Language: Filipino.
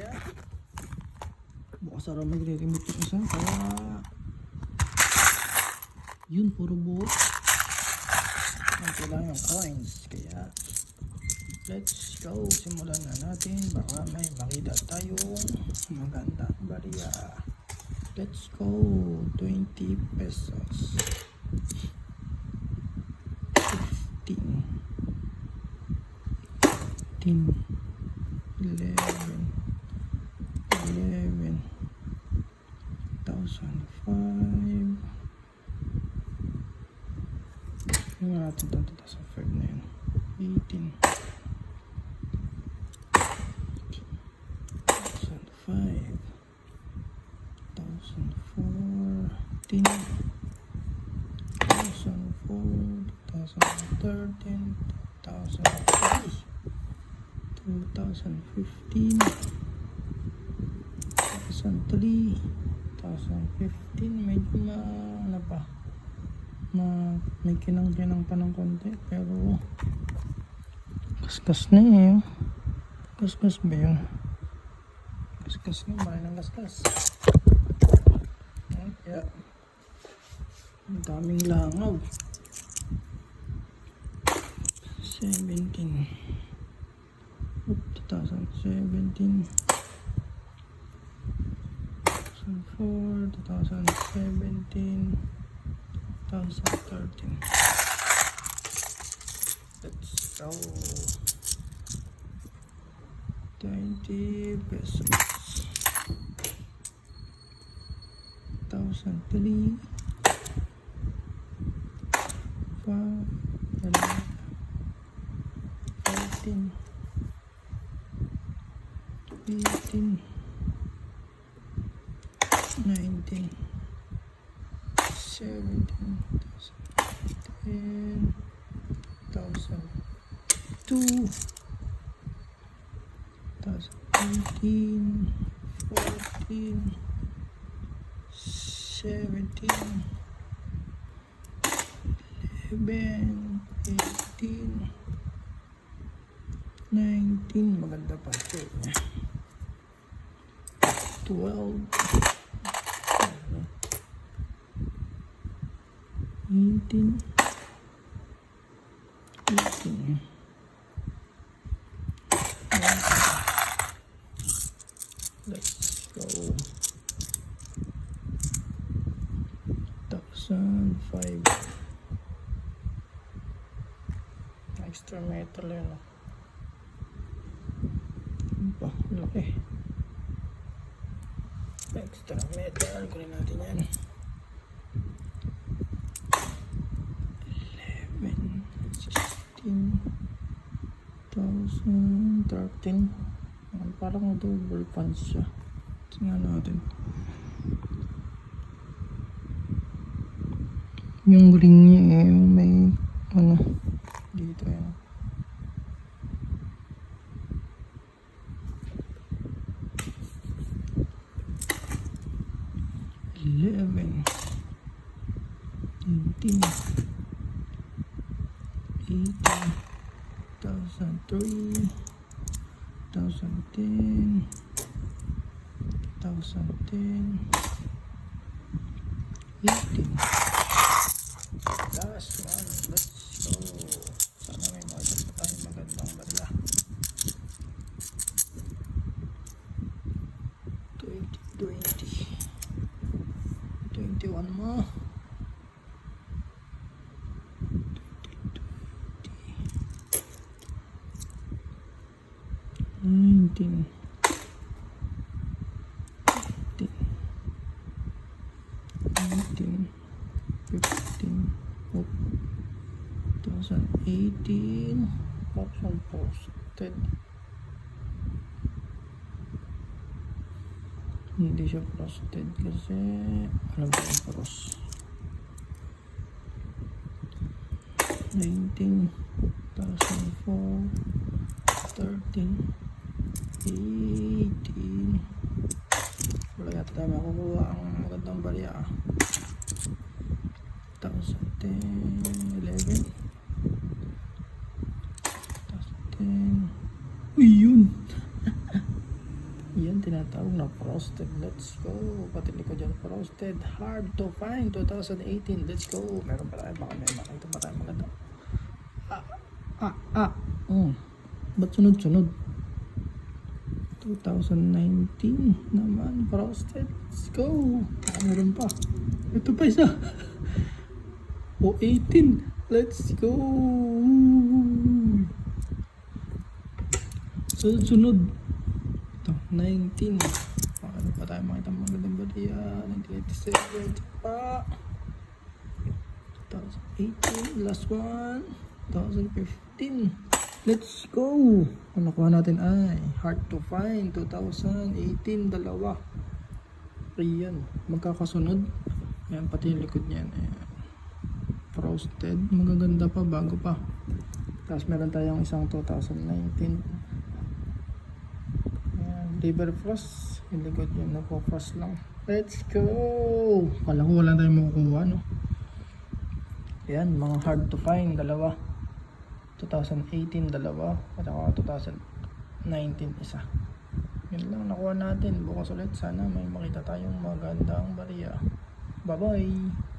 kaya bukas araw magre-remove yung isa, kaya yun, puro buo ang lang yung coins, kaya let's go, simulan na natin. Baka may makita tayong magandang barya. Let's go. 20 pesos, 15, 11, 1,005. Yung natin ito, 2,005 na yun. 18, 1,005, 1,014, 1,004, 2,013, 2,015, 1,003, 1,015. Medyo ano pa, may kinang-kinang pa ng konti, pero kaskas na eh. Kaskas ba yun? Kaskas nga, mahal ng kaskas. Kaya ang daming langaw. 17, 2017, 2004, 2017, 2013. Let's go. 20 pesos, 1,003, 5, 11, 14, 18, 19, 17, 10, 1,002, 2018, 14, 17, 11, 18, 19, maganda pa ito eh. 12, 18, 18, let's go. 1,005. Extra metal yun. Ano pa? Laki. Extra metal. Kunin natin yan. 11, 16, 1,013. Parang double punch siya. Tingnan natin. Yung ring niya eh, may ano dito yan. Eleven, 18, 18, 1,003, 1,010, 1,010, 18. Last one, let's go. Sana may makita tayong magandang barya. 20, 21 mo. 19, 15, 19, 15, 2018, option posted. Hindi siya posted kasi ano ba yung post? 19, 2004, 13, 18. Wala yata tayo makukuha ang magandang barya. 2010, 11, 2010. Uy, yun! Yan. tinatawag na frosted. Let's go. Pati ko dyan frosted. Hard to find 2018. Let's go. Meron pa tayo. Baka may makita pa tayo maganda. Ba't sunod-sunod? 2019 naman. Frosted. Let's go. Meron pa. Ito pa isa. 18. Let's go. Sunod. Ito, 19. Ano pa tayo makita magandang baliya? 1987 pa. 2018, last one. 2015. Let's go. Ang nakuha natin ay hard to find. 2018, dalawa. Ayan, magkakasunod. Ayan, pati yung likod niyan. Ayan. Frosted. Magaganda pa, bago pa. Tapos meron tayong isang 2019. Liver frost, yung likod yun, nagpo-frost lang. Let's go! Kala ko wala tayong makukuha, no? Yan, mga hard to find, dalawa. 2018, dalawa. At saka 2019, isa. Yun lang nakuha natin. Bukas ulit, sana may makita tayong magandang bariya. Bye-bye!